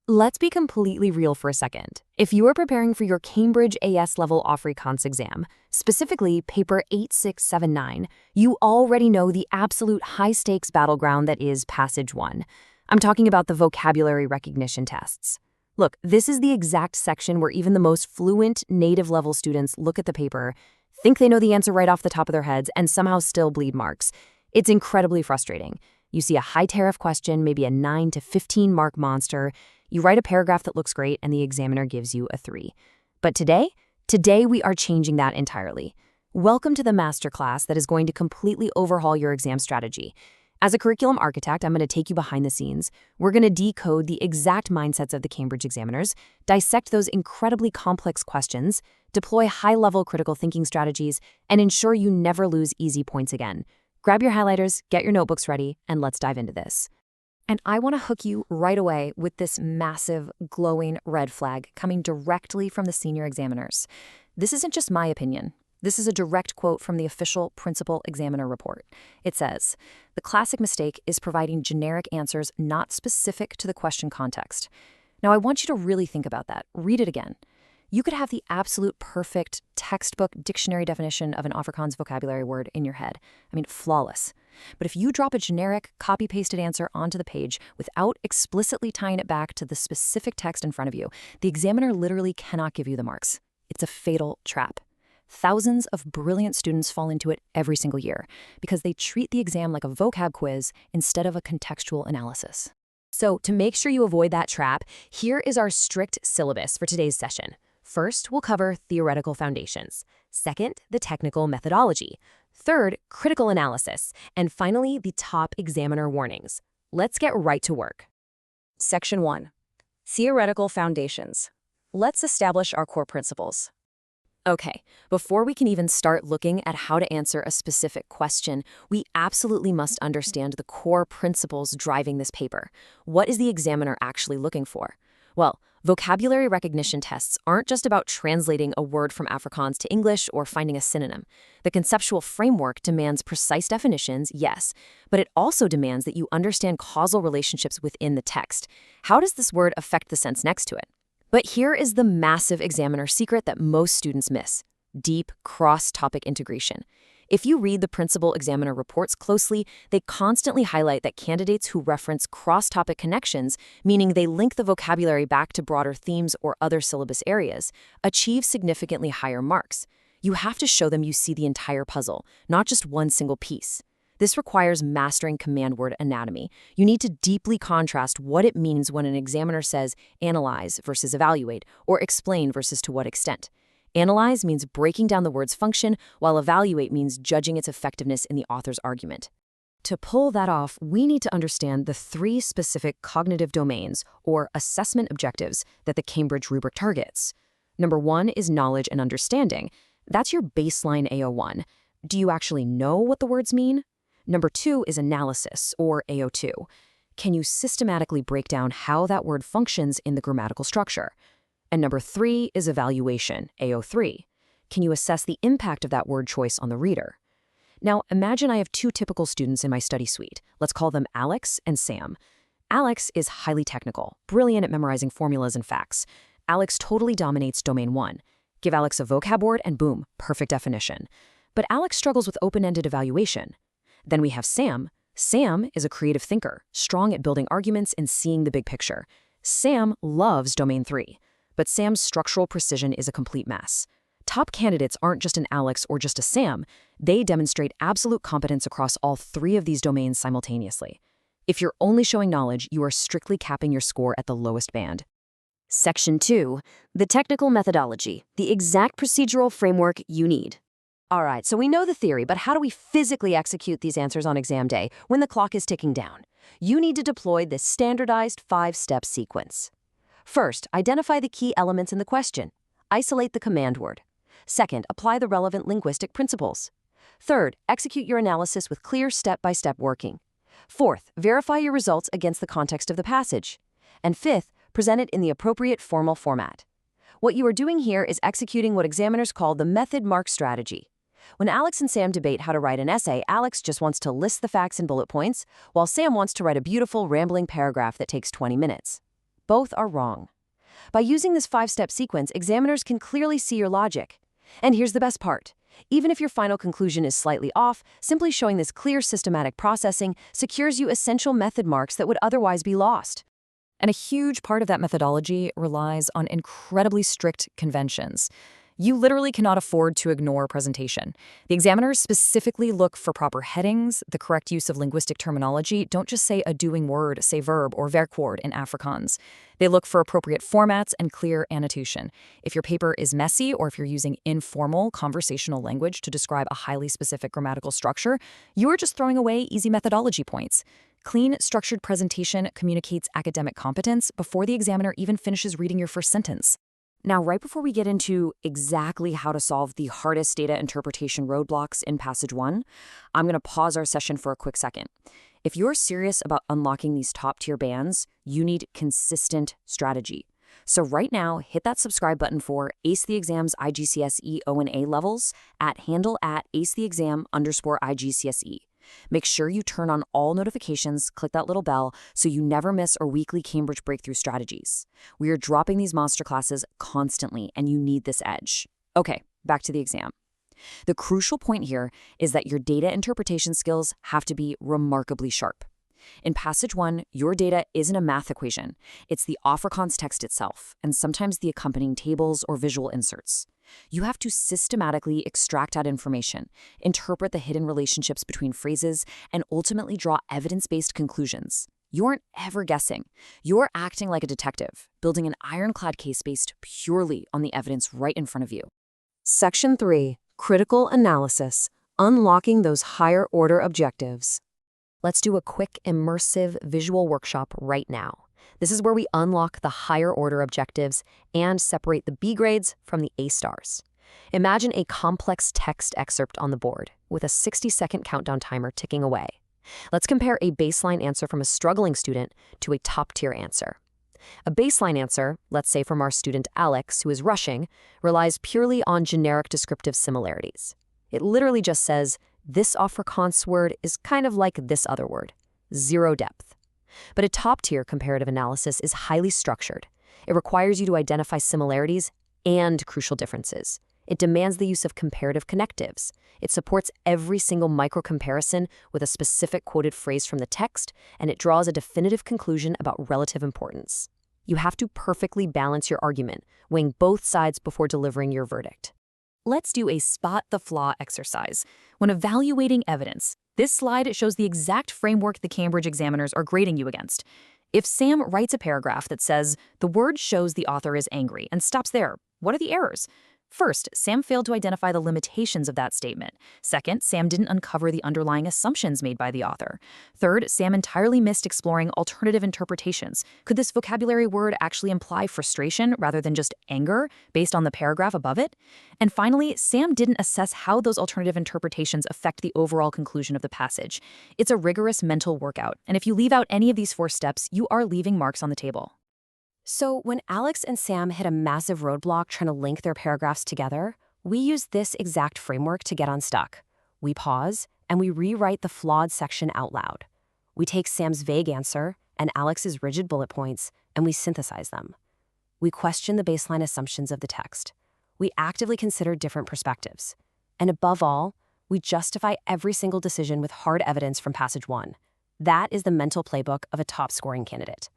Let's be completely real for a second. If you are preparing for your Cambridge AS level Afrikaans exam, specifically paper 8679, you already know the absolute high-stakes battleground that is Passage 1. I'm talking about the vocabulary recognition tests. Look, this is the exact section where even the most fluent native-level students look at the paper, think they know the answer right off the top of their heads, and somehow still bleed marks. It's incredibly frustrating. You see a high-tariff question, maybe a 9 to 15 mark monster. You write a paragraph that looks great, and the examiner gives you a 3. But today we are changing that entirely. Welcome to the masterclass that is going to completely overhaul your exam strategy. As a curriculum architect, I'm going to take you behind the scenes. We're going to decode the exact mindsets of the Cambridge examiners, dissect those incredibly complex questions, deploy high-level critical thinking strategies, and ensure you never lose easy points again. Grab your highlighters, get your notebooks ready, and let's dive into this. And I want to hook you right away with this massive, glowing red flag coming directly from the senior examiners. This isn't just my opinion. This is a direct quote from the official principal examiner report. It says, "The classic mistake is providing generic answers not specific to the question context." Now, I want you to really think about that. Read it again. You could have the absolute perfect textbook dictionary definition of an Afrikaans vocabulary word in your head. I mean, flawless. But if you drop a generic, copy-pasted answer onto the page without explicitly tying it back to the specific text in front of you, the examiner literally cannot give you the marks. It's a fatal trap. Thousands of brilliant students fall into it every single year because they treat the exam like a vocab quiz instead of a contextual analysis. So to make sure you avoid that trap, here is our strict syllabus for today's session. First, we'll cover theoretical foundations. Second, the technical methodology. Third, critical analysis. And finally, the top examiner warnings. Let's get right to work. Section 1. Theoretical foundations. Let's establish our core principles. Okay, before we can even start looking at how to answer a specific question, we absolutely must understand the core principles driving this paper. What is the examiner actually looking for? Well, vocabulary recognition tests aren't just about translating a word from Afrikaans to English or finding a synonym. The conceptual framework demands precise definitions, yes, but it also demands that you understand causal relationships within the text. How does this word affect the sense next to it? But here is the massive examiner secret that most students miss: deep cross-topic integration. If you read the principal examiner reports closely, they constantly highlight that candidates who reference cross-topic connections, meaning they link the vocabulary back to broader themes or other syllabus areas, achieve significantly higher marks. You have to show them you see the entire puzzle, not just one single piece. This requires mastering command word anatomy. You need to deeply contrast what it means when an examiner says analyze versus evaluate, or explain versus to what extent. Analyze means breaking down the word's function, while evaluate means judging its effectiveness in the author's argument. To pull that off, we need to understand the 3 specific cognitive domains, or assessment objectives, that the Cambridge rubric targets. Number 1 is knowledge and understanding. That's your baseline AO1. Do you actually know what the words mean? Number 2 is analysis, or AO2. Can you systematically break down how that word functions in the grammatical structure? And number 3 is evaluation, AO3. Can you assess the impact of that word choice on the reader? Now, imagine I have 2 typical students in my study suite. Let's call them Alex and Sam. Alex is highly technical, brilliant at memorizing formulas and facts. Alex totally dominates domain 1. Give Alex a vocab word and boom, perfect definition. But Alex struggles with open-ended evaluation. Then we have Sam. Sam is a creative thinker, strong at building arguments and seeing the big picture. Sam loves domain 3. But Sam's structural precision is a complete mess. Top candidates aren't just an Alex or just a Sam. They demonstrate absolute competence across all 3 of these domains simultaneously. If you're only showing knowledge, you are strictly capping your score at the lowest band. Section 2. The technical methodology, the exact procedural framework you need. All right, so we know the theory, but how do we physically execute these answers on exam day when the clock is ticking down? You need to deploy this standardized 5-step sequence. First, identify the key elements in the question. Isolate the command word. Second, apply the relevant linguistic principles. Third, execute your analysis with clear step-by-step working. Fourth, verify your results against the context of the passage. And fifth, present it in the appropriate formal format. What you are doing here is executing what examiners call the method mark strategy. When Alex and Sam debate how to write an essay, Alex just wants to list the facts in bullet points, while Sam wants to write a beautiful, rambling paragraph that takes 20 minutes. Both are wrong. By using this 5-step sequence, examiners can clearly see your logic. And here's the best part. Even if your final conclusion is slightly off, simply showing this clear systematic processing secures you essential method marks that would otherwise be lost. And a huge part of that methodology relies on incredibly strict conventions. You literally cannot afford to ignore presentation. The examiners specifically look for proper headings, the correct use of linguistic terminology. Don't just say a doing word, say verb or werkwoord in Afrikaans. They look for appropriate formats and clear annotation. If your paper is messy or if you're using informal conversational language to describe a highly specific grammatical structure, you are just throwing away easy methodology points. Clean, structured presentation communicates academic competence before the examiner even finishes reading your first sentence. Now, right before we get into exactly how to solve the hardest data interpretation roadblocks in Passage 1, I'm going to pause our session for a quick second. If you're serious about unlocking these top-tier bands, you need consistent strategy. So right now, hit that subscribe button for Ace the Exam's IGCSE O&A levels at handle at acetheexam_IGCSE. Make sure you turn on all notifications, click that little bell, so you never miss our weekly Cambridge Breakthrough Strategies. We are dropping these monster classes constantly, and you need this edge. Okay, back to the exam. The crucial point here is that your data interpretation skills have to be remarkably sharp. In Passage 1, your data isn't a math equation. It's the Afrikaans text itself, and sometimes the accompanying tables or visual inserts. You have to systematically extract out information, interpret the hidden relationships between phrases, and ultimately draw evidence-based conclusions. You aren't ever guessing. You're acting like a detective, building an ironclad case based purely on the evidence right in front of you. Section 3. Critical Analysis. Unlocking those higher-order objectives. Let's do a quick, immersive visual workshop right now. This is where we unlock the higher-order objectives and separate the B grades from the A stars. Imagine a complex text excerpt on the board with a 60-second countdown timer ticking away. Let's compare a baseline answer from a struggling student to a top-tier answer. A baseline answer, let's say from our student Alex, who is rushing, relies purely on generic descriptive similarities. It literally just says, this Afrikaans word is kind of like this other word. Zero depth. But a top-tier comparative analysis is highly structured. It requires you to identify similarities and crucial differences. It demands the use of comparative connectives. It supports every single micro-comparison with a specific quoted phrase from the text, and it draws a definitive conclusion about relative importance. You have to perfectly balance your argument, weighing both sides before delivering your verdict. Let's do a spot the flaw exercise. When evaluating evidence, this slide shows the exact framework the Cambridge examiners are grading you against. If Sam writes a paragraph that says, the word shows the author is angry, and stops there, what are the errors? First, Sam failed to identify the limitations of that statement. Second, Sam didn't uncover the underlying assumptions made by the author. Third, Sam entirely missed exploring alternative interpretations. Could this vocabulary word actually imply frustration rather than just anger based on the paragraph above it? And finally, Sam didn't assess how those alternative interpretations affect the overall conclusion of the passage. It's a rigorous mental workout, and if you leave out any of these 4 steps, you are leaving marks on the table. So when Alex and Sam hit a massive roadblock trying to link their paragraphs together, we use this exact framework to get unstuck. We pause, and we rewrite the flawed section out loud. We take Sam's vague answer and Alex's rigid bullet points, and we synthesize them. We question the baseline assumptions of the text. We actively consider different perspectives. And above all, we justify every single decision with hard evidence from Passage 1. That is the mental playbook of a top-scoring candidate.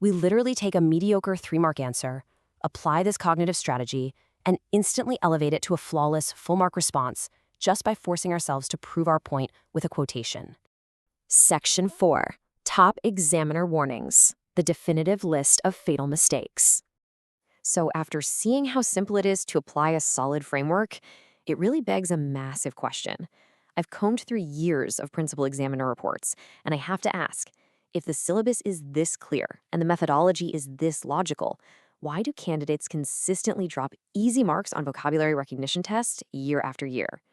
We literally take a mediocre 3-mark answer, apply this cognitive strategy, and instantly elevate it to a flawless, full-mark response just by forcing ourselves to prove our point with a quotation. Section 4. Top Examiner Warnings. The definitive list of fatal mistakes. So after seeing how simple it is to apply a solid framework, it really begs a massive question. I've combed through years of principal examiner reports, and I have to ask, if the syllabus is this clear and the methodology is this logical, why do candidates consistently drop easy marks on vocabulary recognition tests year after year?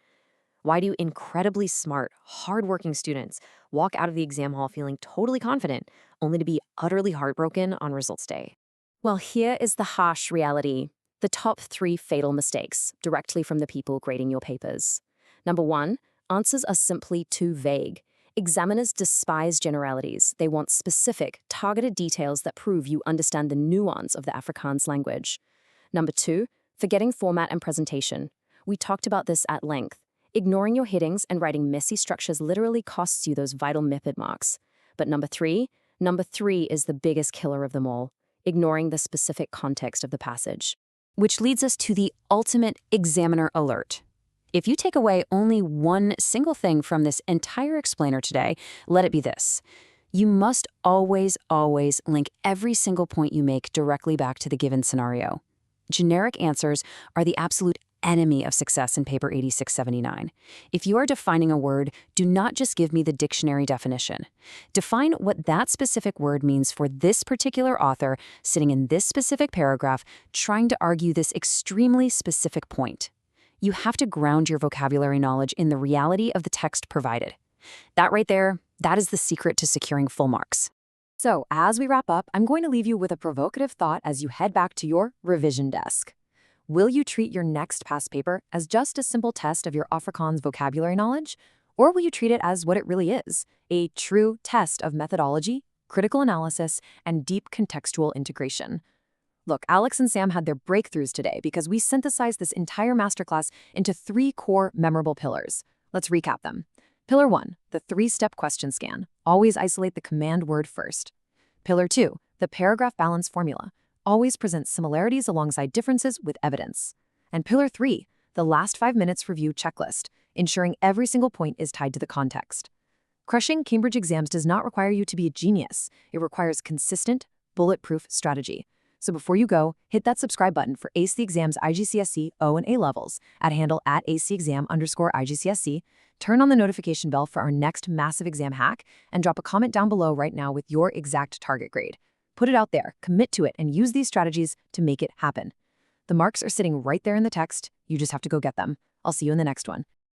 Why do incredibly smart, hardworking students walk out of the exam hall feeling totally confident, only to be utterly heartbroken on results day? Well, here is the harsh reality. The top 3 fatal mistakes, directly from the people grading your papers. Number 1, answers are simply too vague. Examiners despise generalities. They want specific, targeted details that prove you understand the nuance of the Afrikaans language. Number 2, forgetting format and presentation. We talked about this at length. Ignoring your headings and writing messy structures literally costs you those vital method marks. But number three is the biggest killer of them all, ignoring the specific context of the passage. Which leads us to the ultimate examiner alert. If you take away only one single thing from this entire explainer today, let it be this. You must always link every single point you make directly back to the given scenario. Generic answers are the absolute enemy of success in paper 8679. If you are defining a word, do not just give me the dictionary definition. Define what that specific word means for this particular author sitting in this specific paragraph trying to argue this extremely specific point. You have to ground your vocabulary knowledge in the reality of the text provided. That right there, that is the secret to securing full marks. So, as we wrap up, I'm going to leave you with a provocative thought as you head back to your revision desk. Will you treat your next past paper as just a simple test of your Afrikaans vocabulary knowledge? Or will you treat it as what it really is, a true test of methodology, critical analysis, and deep contextual integration? Look, Alex and Sam had their breakthroughs today because we synthesized this entire masterclass into 3 core memorable pillars. Let's recap them. Pillar 1, the 3-step question scan. Always isolate the command word first. Pillar 2, the paragraph balance formula. Always present similarities alongside differences with evidence. And Pillar 3, the last 5 minutes review checklist, ensuring every single point is tied to the context. Crushing Cambridge exams does not require you to be a genius. It requires consistent, bulletproof strategy. So before you go, hit that subscribe button for Ace the Exam's IGCSE O and A levels at handle @ACEXAM_IGCSE. Turn on the notification bell for our next massive exam hack and drop a comment down below right now with your exact target grade. Put it out there, commit to it, and use these strategies to make it happen. The marks are sitting right there in the text. You just have to go get them. I'll see you in the next one.